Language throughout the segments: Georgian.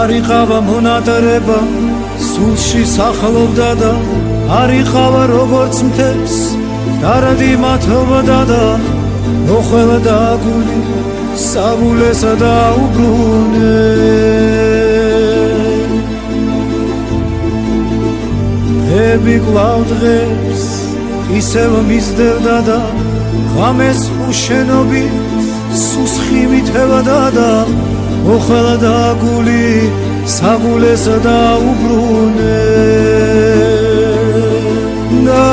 არ იყავა მონატრება სულში სახლობდა და არ იყავა როგორც მთებს დარადი მათობდა და მოხველა და გული საბულესა და უბრუნე ები კვლავ დღეს ისევ მისდევდა და ღამეს უშენობით სუსხი მითევდა და მოხველა და გული საბულესა და უბრუნე და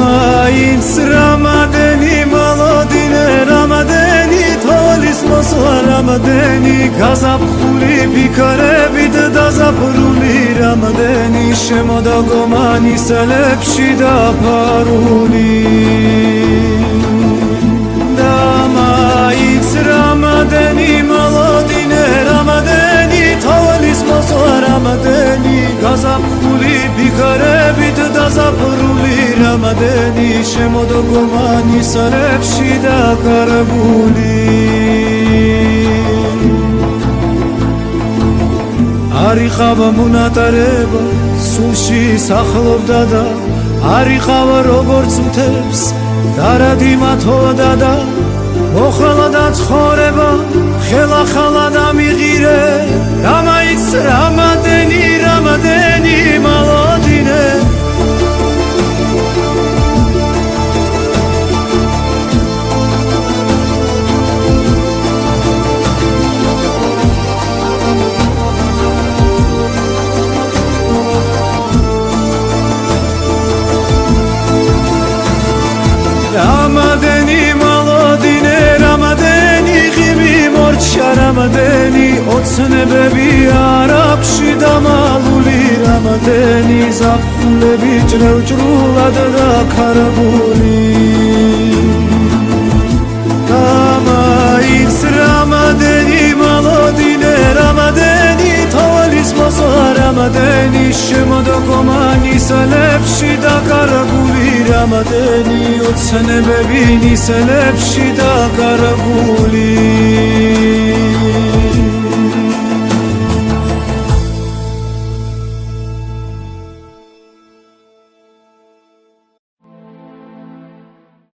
მაინც რამადენი მოლოდინე რამადენი თოლის მოსვლა რამადენი გაზაფხული ფიქრებით დაზაფრული რამადენი შემოდაგომანი სელებში დაფარული და მაინც რამადენი მოლოდინე რამადენი თოლის მოსვლა რამადენი გაზაფხული ფიქრებით დაზაფრული რამადენი შემოდაგომანი სელებში დაკარგული არ იყავა მონატრება სულში სახლობდა და არ იყავა როგორც მთებს დარადი მათოდა და მოხლა და ცხოვრება ხელახლა და მიღირე და მაინც რამადენი რამადენი მოლოდინე რამადენი მოლოდინე რამადენი ღიმი მორჩა რამადენი ოცნებები არაფში დამალული რამადენი ზაფხულები ჭრევჭრულად დაქარგული და მაინც რამადენი მოლოდინე რამადენი თოლის მოსვლა რამადენი შემოდაგომანი სელებში დაკარგული რამადენი ოცნებები ნისლებში დაკარგული